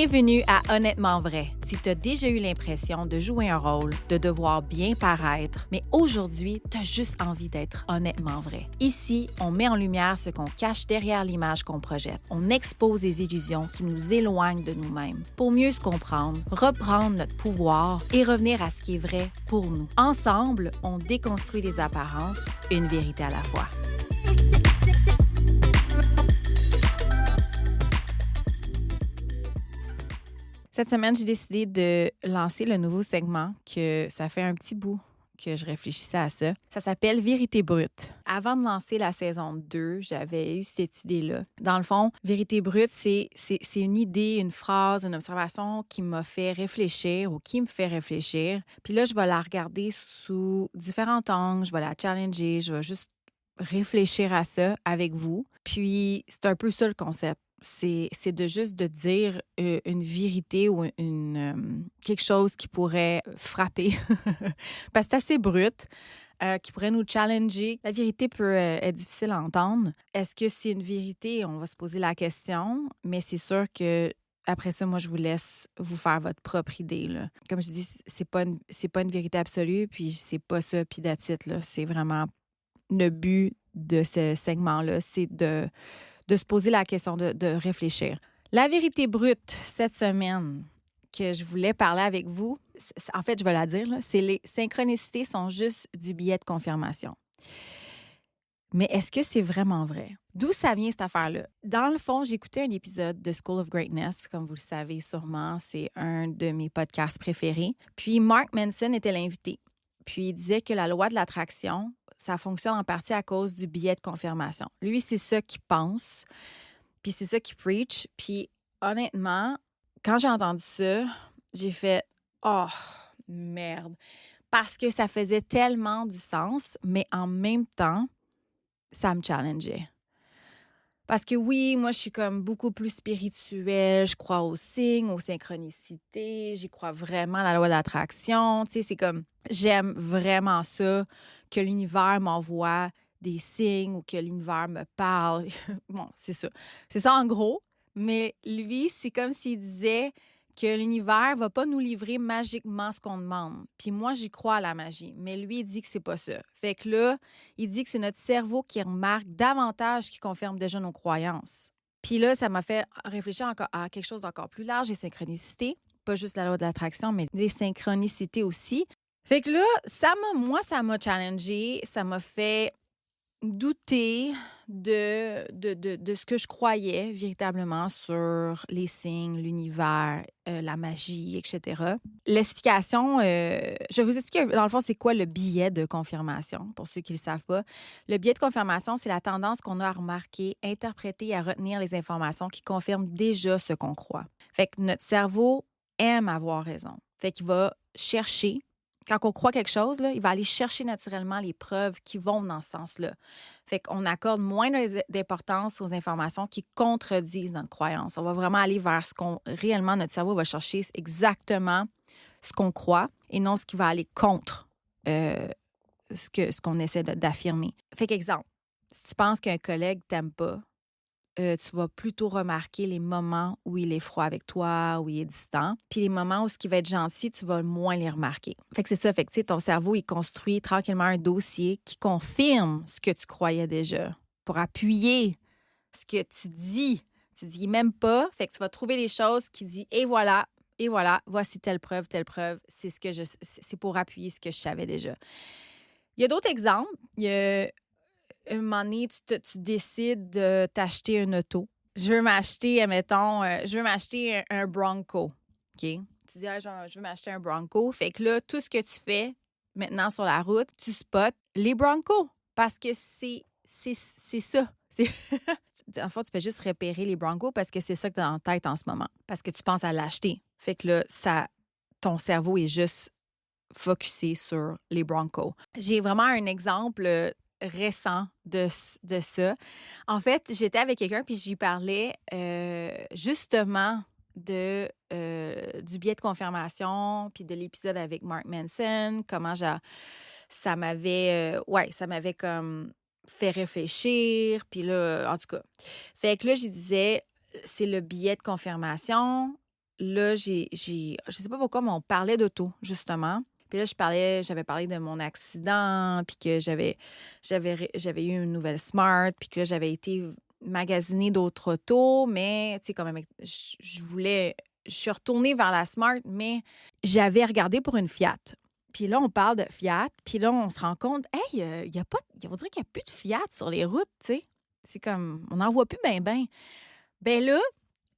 Bienvenue à Honnêtement vrai. Si tu as déjà eu l'impression de jouer un rôle, de devoir bien paraître, mais aujourd'hui, tu as juste envie d'être honnêtement vrai. Ici, on met en lumière ce qu'on cache derrière l'image qu'on projette. On expose les illusions qui nous éloignent de nous-mêmes pour mieux se comprendre, reprendre notre pouvoir et revenir à ce qui est vrai pour nous. Ensemble, on déconstruit les apparences, une vérité à la fois. Cette semaine, j'ai décidé de lancer le nouveau segment que ça fait un petit bout que je réfléchissais à ça. Ça s'appelle Vérité brute. Avant de lancer la saison 2, j'avais eu cette idée-là. Dans le fond, Vérité brute, c'est une idée, une phrase, une observation qui m'a fait réfléchir ou qui me fait réfléchir. Puis là, je vais la regarder sous différents angles, je vais la challenger, je vais juste réfléchir à ça avec vous. Puis, c'est un peu ça le concept. C'est de juste de dire une vérité ou quelque chose qui pourrait frapper. Parce que c'est assez brut, qui pourrait nous challenger. La vérité peut être difficile à entendre. Est-ce que c'est une vérité? On va se poser la question, mais c'est sûr que après ça, moi, je vous laisse vous faire votre propre idée, là. Comme je dis, c'est pas une vérité absolue, puis c'est pas ça, puis that's it, là. C'est vraiment le but de ce segment-là, c'est de se poser la question, de réfléchir. La vérité brute cette semaine que je voulais parler avec vous, en fait, je vais la dire, là, c'est les synchronicités sont juste du biais de confirmation. Mais est-ce que c'est vraiment vrai? D'où ça vient cette affaire-là? Dans le fond, j'écoutais un épisode de School of Greatness, comme vous le savez sûrement, c'est un de mes podcasts préférés. Puis Mark Manson était l'invité. Puis il disait que la loi de l'attraction, ça fonctionne en partie à cause du biais de confirmation. Lui, c'est ça qu'il pense, puis c'est ça qu'il preach. Puis honnêtement, quand j'ai entendu ça, j'ai fait « Oh, merde! » Parce que ça faisait tellement du sens, mais en même temps, ça me challengeait. Parce que oui, moi, je suis comme beaucoup plus spirituelle. Je crois aux signes, aux synchronicités. J'y crois vraiment à la loi d'attraction. Tu sais, c'est comme, j'aime vraiment ça, que l'univers m'envoie des signes ou que l'univers me parle. Bon, c'est ça. C'est ça en gros. Mais lui, c'est comme s'il disait que l'univers ne va pas nous livrer magiquement ce qu'on demande. Puis moi, j'y crois à la magie. Mais lui, il dit que c'est pas ça. Fait que là, il dit que c'est notre cerveau qui remarque davantage, qui confirme déjà nos croyances. Puis là, ça m'a fait réfléchir encore à quelque chose d'encore plus large, les synchronicités. Pas juste la loi de l'attraction, mais les synchronicités aussi. Fait que là, ça m'a challengée. Ça m'a fait douter de ce que je croyais véritablement sur les signes, l'univers, la magie, etc. L'explication, je vais vous expliquer dans le fond, c'est quoi le biais de confirmation, pour ceux qui ne le savent pas. Le biais de confirmation, c'est la tendance qu'on a à remarquer, interpréter et à retenir les informations qui confirment déjà ce qu'on croit. Fait que notre cerveau aime avoir raison. Fait qu'il va chercher. Quand on croit quelque chose, là, il va aller chercher naturellement les preuves qui vont dans ce sens-là. Fait qu'on accorde moins d'importance aux informations qui contredisent notre croyance. On va vraiment aller vers ce qu'on réellement, notre cerveau va chercher exactement ce qu'on croit et non ce qui va aller contre ce qu'on essaie d'affirmer. Fait qu'exemple, si tu penses qu'un collègue t'aime pas, tu vas plutôt remarquer les moments où il est froid avec toi, où il est distant. Puis les moments où ce qui va être gentil, tu vas moins les remarquer. Fait que c'est ça. Fait que, tu sais, ton cerveau, il construit tranquillement un dossier qui confirme ce que tu croyais déjà pour appuyer ce que tu dis. Tu dis même pas. Fait que tu vas trouver les choses qui disent et voilà, voici telle preuve. C'est pour appuyer ce que je savais déjà. Il y a d'autres exemples. Il y a un moment donné, tu décides de t'acheter une auto. Je veux m'acheter, admettons, un Bronco. OK? Tu dis, genre, je veux m'acheter un Bronco. Fait que là, tout ce que tu fais maintenant sur la route, tu spots les Broncos. Parce que c'est ça. En fait, tu fais juste repérer les Broncos parce que c'est ça que tu as en tête en ce moment. Parce que tu penses à l'acheter. Fait que là, ton cerveau est juste focusé sur les Broncos. J'ai vraiment un exemple récent de ça. En fait, j'étais avec quelqu'un puis je lui parlais justement du biais de confirmation puis de l'épisode avec Mark Manson, comment ça m'avait comme fait réfléchir, puis là, en tout cas. Fait que là, je disais, c'est le biais de confirmation. là, je sais pas pourquoi, mais on parlait d'auto, justement. Puis là, j'avais parlé de mon accident, puis que j'avais eu une nouvelle Smart, puis que là, j'avais été magasiner d'autres autos, mais tu sais, quand même, je suis retournée vers la Smart, mais j'avais regardé pour une Fiat. Puis là, on parle de Fiat, puis là, on se rend compte, hey, il y a pas, on dirait qu'il n'y a plus de Fiat sur les routes, tu sais. C'est comme, on n'en voit plus ben ben. Ben là,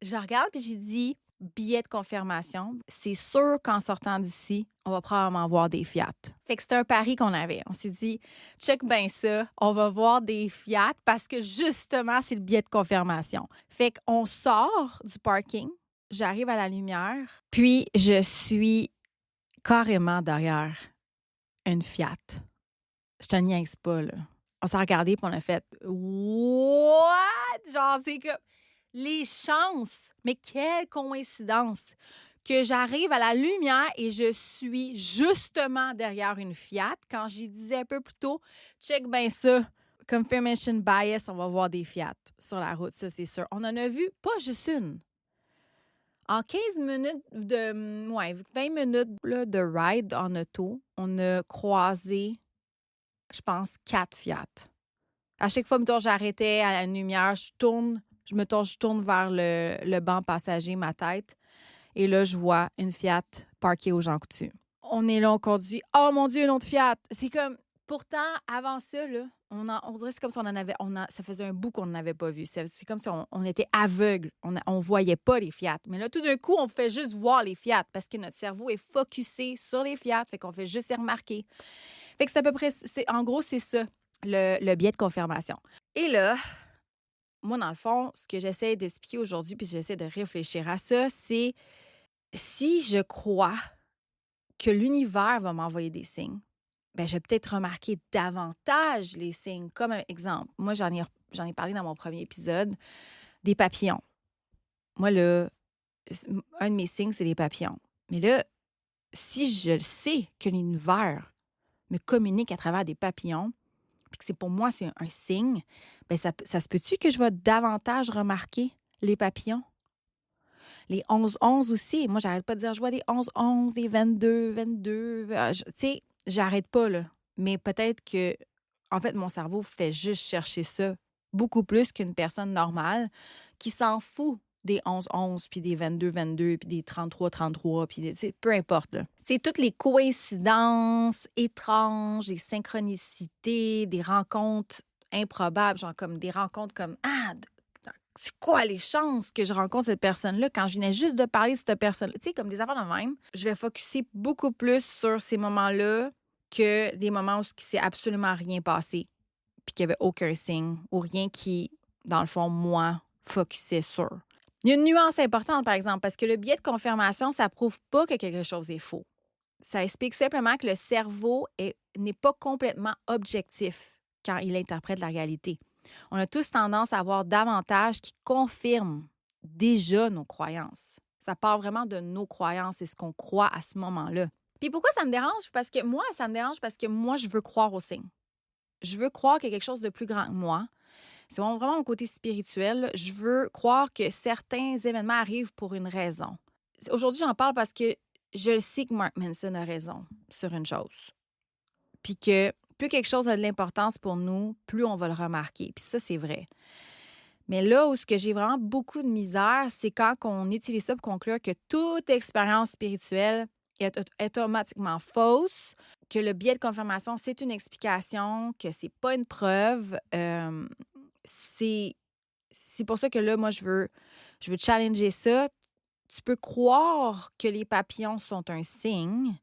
je regarde puis j'ai dit billet de confirmation. C'est sûr qu'en sortant d'ici, on va probablement voir des Fiat. Fait que c'était un pari qu'on avait. On s'est dit, check bien ça, on va voir des Fiat parce que justement, c'est le billet de confirmation. Fait qu'on sort du parking, j'arrive à la lumière, puis je suis carrément derrière une Fiat. Je te niaise pas, là. On s'est regardé puis on a fait What? Genre, c'est que les chances, mais quelle coïncidence que j'arrive à la lumière et je suis justement derrière une Fiat. Quand j'y disais un peu plus tôt, check bien ça, confirmation bias, on va voir des Fiat sur la route, ça c'est sûr. On en a vu pas juste une. En 15 minutes 20 minutes là, de ride en auto, on a croisé, je pense, 4 Fiat. À chaque fois, mettons, j'arrêtais à la lumière, je tourne vers le banc passager, ma tête. Et là, je vois une Fiat parquée aux Jean Coutu. On est là, on conduit. Oh mon Dieu, une autre Fiat! C'est comme, pourtant, avant ça, là, on dirait que c'est comme si ça faisait un bout qu'on n'avait pas vu. C'est comme si on était aveugle. On voyait pas les Fiat. Mais là, tout d'un coup, on fait juste voir les Fiat parce que notre cerveau est focusé sur les Fiat. Fait qu'on fait juste les remarquer. Fait que c'est à peu près, en gros, c'est ça, le biais de confirmation. Et là, moi, dans le fond, ce que j'essaie d'expliquer aujourd'hui, puis j'essaie de réfléchir à ça, c'est si je crois que l'univers va m'envoyer des signes, bien, je vais peut-être remarquer davantage les signes. Comme un exemple, moi, j'en ai parlé dans mon premier épisode, des papillons. Moi, là, un de mes signes, c'est les papillons. Mais là, si je sais que l'univers me communique à travers des papillons, puis que pour moi, c'est un signe, bien, ça se peut-tu que je vais davantage remarquer les papillons? Les 11-11 aussi. Moi, j'arrête pas de dire, je vois des 11-11, des 22-22. Tu sais, j'arrête pas, là. Mais peut-être que, en fait, mon cerveau fait juste chercher ça beaucoup plus qu'une personne normale qui s'en fout des 11-11, puis des 22-22, puis des 33-33, puis peu importe, là. Tu sais, toutes les coïncidences étranges, les synchronicités, des rencontres improbables, genre comme des rencontres comme, c'est quoi les chances que je rencontre cette personne-là quand je venais juste de parler de cette personne-là? Tu sais, comme des affaires de même. Je vais focusser beaucoup plus sur ces moments-là que des moments où il ne s'est absolument rien passé puis qu'il n'y avait aucun signe ou rien qui, dans le fond, moi, focusait sur. Il y a une nuance importante, par exemple, parce que le biais de confirmation, ça ne prouve pas que quelque chose est faux. Ça explique simplement que le cerveau n'est pas complètement objectif quand il interprète la réalité. On a tous tendance à avoir davantage qui confirment déjà nos croyances. Ça part vraiment de nos croyances et ce qu'on croit à ce moment-là. Puis pourquoi ça me dérange? Ça me dérange parce que moi, je veux croire aux signes. Je veux croire qu'il y a quelque chose de plus grand que moi. C'est vraiment mon côté spirituel. Je veux croire que certains événements arrivent pour une raison. Aujourd'hui, j'en parle parce que je sais que Mark Manson a raison sur une chose. Puis que plus quelque chose a de l'importance pour nous, plus on va le remarquer. Puis ça, c'est vrai. Mais là où j'ai vraiment beaucoup de misère, c'est quand on utilise ça pour conclure que toute expérience spirituelle est automatiquement fausse, que le biais de confirmation, c'est une explication, que c'est pas une preuve. C'est pour ça que là, moi, je veux challenger ça. Tu peux croire que les papillons sont un signe,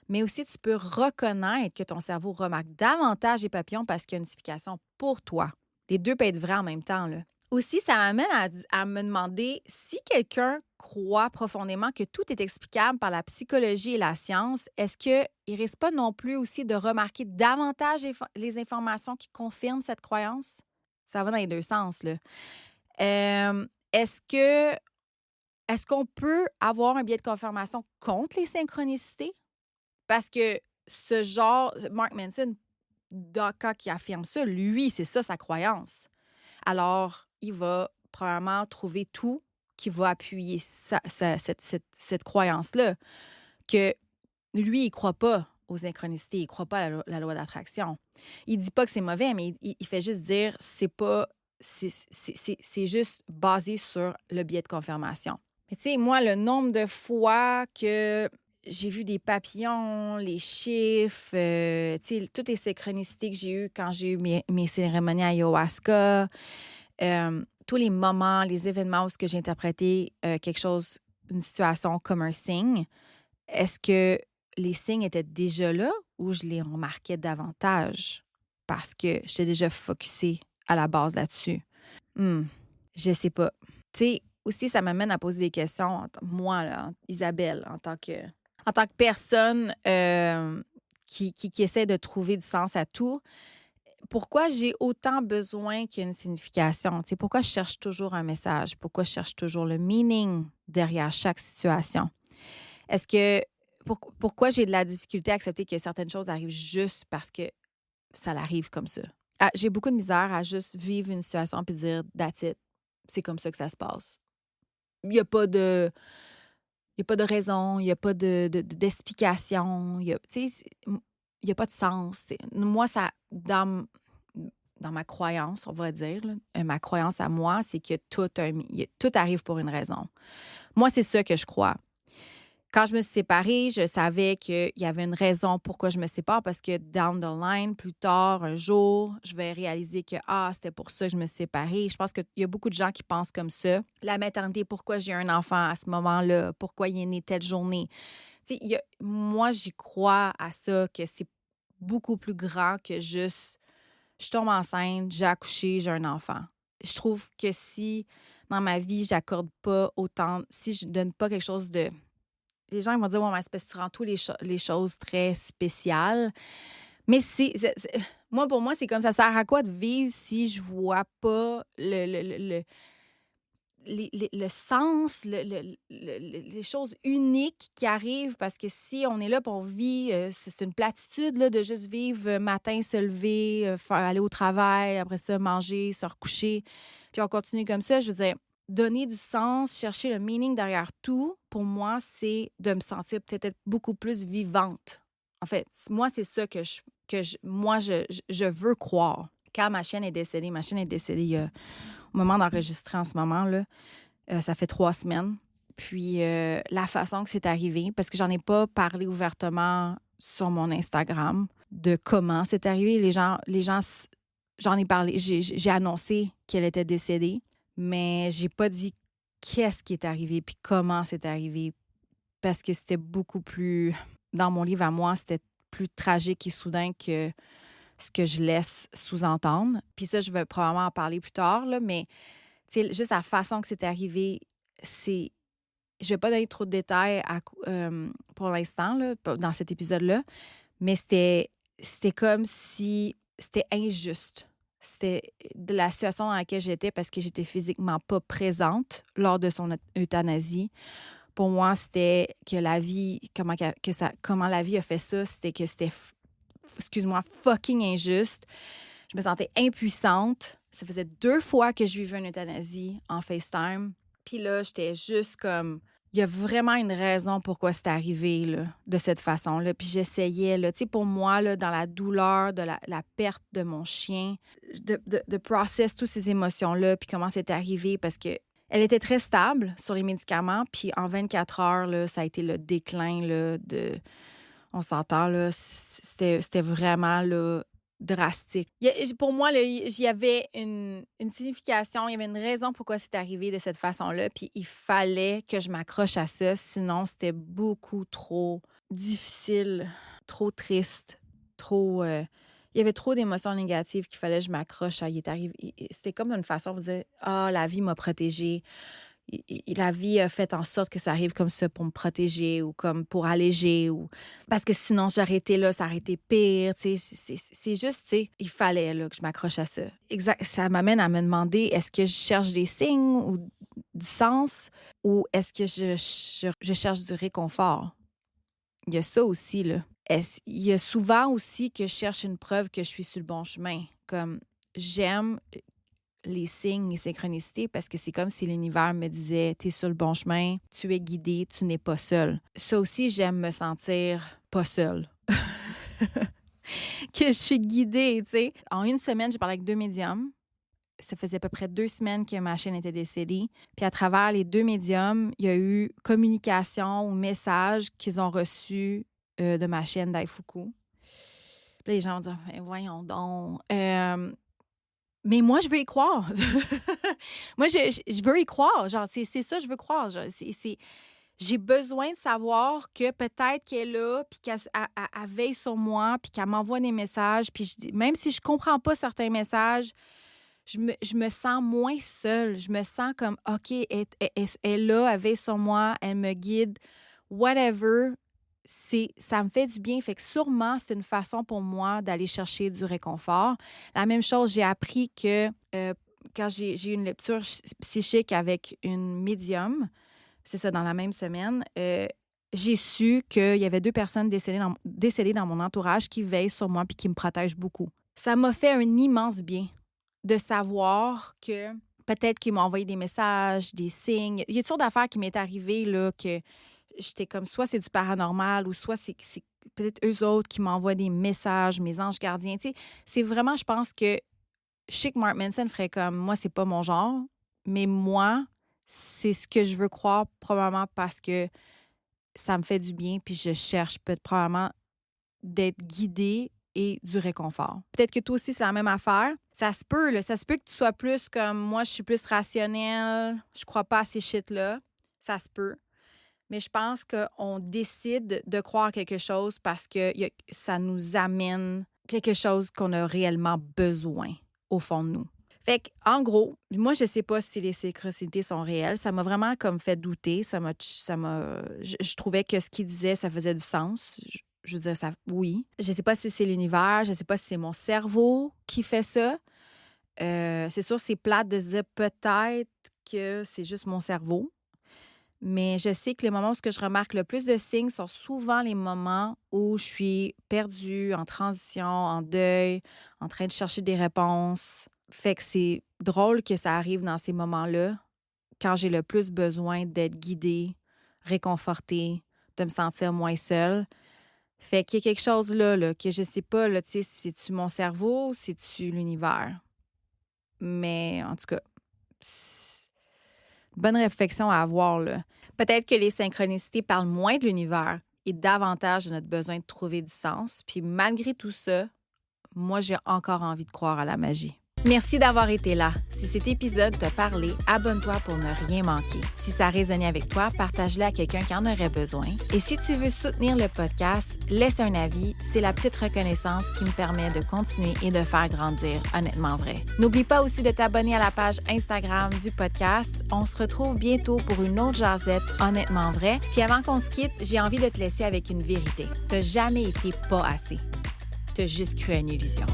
mais aussi tu peux reconnaître que ton cerveau remarque davantage les papillons parce qu'il y a une signification pour toi. Les deux peuvent être vrais en même temps, là. Aussi, ça m'amène à me demander si quelqu'un croit profondément que tout est explicable par la psychologie et la science, est-ce qu'il ne risque pas non plus aussi de remarquer davantage les informations qui confirment cette croyance? Ça va dans les deux sens, là. Est-ce qu'on peut avoir un biais de confirmation contre les synchronicités? Parce que ce genre, Mark Manson, quand il affirme ça, lui, c'est ça sa croyance. Alors, il va probablement trouver tout qui va appuyer cette croyance-là, que lui, il ne croit pas aux synchronicités, il ne croit pas à la loi d'attraction. Il ne dit pas que c'est mauvais, mais il fait juste dire c'est pas. C'est juste basé sur le biais de confirmation. Mais tu sais, moi, le nombre de fois que j'ai vu des papillons, les chiffres, tu sais, toutes les synchronicités que j'ai eues quand j'ai eu mes cérémonies ayahuasca, tous les moments, les événements où j'ai interprété quelque chose, une situation comme un signe, est-ce que les signes étaient déjà là ou je les remarquais davantage parce que j'étais déjà focusée à la base là-dessus? Je sais pas. Tu sais, aussi, ça m'amène à poser des questions, moi, là, Isabelle, en tant que personne qui essaie de trouver du sens à tout. Pourquoi j'ai autant besoin qu'il y ait une signification? Tu sais, pourquoi je cherche toujours un message? Pourquoi je cherche toujours le meaning derrière chaque situation? Est-ce que pourquoi j'ai de la difficulté à accepter que certaines choses arrivent juste parce que ça l'arrive comme ça? Ah, j'ai beaucoup de misère à juste vivre une situation puis dire that's it. C'est comme ça que ça se passe. Il n'y a pas de raison, il n'y a pas d'explication. Tu sais, il n'y a pas de sens. Moi, ça, dans ma croyance, on va dire, là, ma croyance à moi, c'est que tout arrive pour une raison. Moi, c'est ça que je crois. Quand je me suis séparée, je savais qu'il y avait une raison pourquoi je me sépare parce que down the line, plus tard, un jour, je vais réaliser que c'était pour ça que je me suis séparée. Je pense qu'il y a beaucoup de gens qui pensent comme ça. La maternité, pourquoi j'ai un enfant à ce moment-là? Pourquoi il est né telle journée? Tu sais, moi, j'y crois à ça, que c'est beaucoup plus grand que juste je tombe enceinte, j'ai accouché, j'ai un enfant. Je trouve que si dans ma vie, j'accorde pas autant, si je donne pas quelque chose de. Les gens ils vont dire, ouais, mais c'est parce que tu rends toutes les choses très spéciales. Mais pour moi, c'est comme ça sert à quoi de vivre si je vois pas le sens, les choses uniques qui arrivent, parce que si on est là pour vivre, c'est une platitude là, de juste vivre matin, se lever, aller au travail, après ça, manger, se recoucher, puis on continue comme ça. Je veux dire, donner du sens, chercher le meaning derrière tout, pour moi, c'est de me sentir peut-être beaucoup plus vivante. En fait, moi, c'est ça que je veux croire. Quand ma chienne est décédée au moment d'enregistrer en ce moment, là, ça fait 3 semaines. Puis la façon que c'est arrivé, parce que j'en ai pas parlé ouvertement sur mon Instagram de comment c'est arrivé. Les gens, j'en ai parlé, j'ai annoncé qu'elle était décédée, mais j'ai pas dit qu'est-ce qui est arrivé puis comment c'est arrivé, parce que c'était beaucoup plus, dans mon livre à moi, c'était plus tragique et soudain que ce que je laisse sous-entendre. Puis ça, je vais probablement en parler plus tard, là, mais juste la façon que c'est arrivé, c'est. Je vais pas donner trop de détails pour l'instant, là, dans cet épisode-là, mais c'était comme si c'était injuste. C'était de la situation dans laquelle j'étais parce que j'étais physiquement pas présente lors de son euthanasie. Pour moi, c'était que la vie, comment la vie a fait ça, c'était que c'était, excuse-moi, fucking injuste. Je me sentais impuissante. Ça faisait 2 fois que je vivais une euthanasie en FaceTime. Puis là, j'étais juste comme. Il y a vraiment une raison pourquoi c'est arrivé là, de cette façon-là. Puis j'essayais, là, tu sais, pour moi, là, dans la douleur de la perte de mon chien, de process toutes ces émotions-là, puis comment c'est arrivé, parce que elle était très stable sur les médicaments, puis en 24 heures, là, ça a été le déclin là, de. On s'entend, là, c'était vraiment là, drastique. Pour moi, il y avait une signification, il y avait une raison pourquoi c'est arrivé de cette façon-là, puis il fallait que je m'accroche à ça, sinon c'était beaucoup trop difficile, trop triste, trop. Il y avait trop d'émotions négatives qu'il fallait que je m'accroche à. Il est arrivé. C'était comme une façon de dire la vie m'a protégée. La vie a fait en sorte que ça arrive comme ça pour me protéger ou comme pour alléger, ou parce que sinon j'aurais été là, ça aurait été pire. C'est juste, il fallait là, que je m'accroche à ça. Exact. Ça m'amène à me demander, est-ce que je cherche des signes ou du sens, ou est-ce que je cherche du réconfort? Il y a ça aussi, là. Il y a souvent aussi que je cherche une preuve que je suis sur le bon chemin. Comme j'aime les signes et synchronicités parce que c'est comme si l'univers me disait « T'es sur le bon chemin, tu es guidé, tu n'es pas seul ». Ça aussi, j'aime me sentir pas seule. Que je suis guidée, tu sais. En une semaine, j'ai parlé avec 2 médiums. Ça faisait à peu près 2 semaines que ma chaîne était décédée. Puis à travers les 2 médiums, il y a eu communication ou message qu'ils ont reçus de ma chaîne d'Aifuku. Puis les gens vont dire « Voyons donc. » Mais moi, je veux y croire. Moi, je veux y croire. Genre, c'est ça, je veux croire. Genre, j'ai besoin de savoir que peut-être qu'elle est là, puis qu'elle veille sur moi, puis qu'elle m'envoie des messages. Puis même si je comprends pas certains messages, je me sens moins seule. Je me sens comme, OK, elle est là, elle veille sur moi, elle me guide, whatever. Ça me fait du bien. Fait que sûrement, c'est une façon pour moi d'aller chercher du réconfort. La même chose, j'ai appris que quand j'ai eu une lecture psychique avec une médium, c'est ça, dans la même semaine, j'ai su qu'il y avait 2 personnes décédées dans mon entourage qui veillent sur moi puis qui me protègent beaucoup. Ça m'a fait un immense bien de savoir que peut-être qu'ils m'ont envoyé des messages, des signes. Il y a toutes sortes d'affaires qui m'est arrivées là, que j'étais comme soit c'est du paranormal ou soit c'est peut-être eux autres qui m'envoient des messages, mes anges gardiens. Tu sais, c'est vraiment, je pense que je sais que Mark Manson ferait comme moi, c'est pas mon genre, mais moi, c'est ce que je veux croire probablement parce que ça me fait du bien puis je cherche probablement d'être guidée et du réconfort. Peut-être que toi aussi, c'est la même affaire. Ça se peut, là. Ça se peut que tu sois plus comme moi, je suis plus rationnelle, je crois pas à ces shit-là. Ça se peut. Mais je pense qu'on décide de croire quelque chose parce que ça nous amène quelque chose qu'on a réellement besoin au fond de nous. Fait qu'en gros, moi, je sais pas si les synchronicités sont réelles. Ça m'a vraiment comme fait douter. Je trouvais que ce qu'il disait, ça faisait du sens. Je veux dire, oui. Je sais pas si c'est l'univers, je sais pas si c'est mon cerveau qui fait ça. C'est sûr, c'est plate de se dire peut-être que c'est juste mon cerveau. Mais je sais que les moments où je remarque le plus de signes sont souvent les moments où je suis perdue, en transition, en deuil, en train de chercher des réponses. Fait que c'est drôle que ça arrive dans ces moments-là, quand j'ai le plus besoin d'être guidée, réconfortée, de me sentir moins seule. Fait qu'il y a quelque chose là que je sais pas, là, tu sais, si c'est-tu mon cerveau ou si c'est-tu l'univers. Mais en tout cas, bonne réflexion à avoir, là. Peut-être que les synchronicités parlent moins de l'univers et davantage de notre besoin de trouver du sens. Puis malgré tout ça, moi, j'ai encore envie de croire à la magie. Merci d'avoir été là. Si cet épisode t'a parlé, abonne-toi pour ne rien manquer. Si ça a résonné avec toi, partage-le à quelqu'un qui en aurait besoin. Et si tu veux soutenir le podcast, laisse un avis. C'est la petite reconnaissance qui me permet de continuer et de faire grandir Honnêtement Vrai. N'oublie pas aussi de t'abonner à la page Instagram du podcast. On se retrouve bientôt pour une autre jasette Honnêtement Vrai. Puis avant qu'on se quitte, j'ai envie de te laisser avec une vérité. T'as jamais été pas assez. T'as juste cru à une illusion.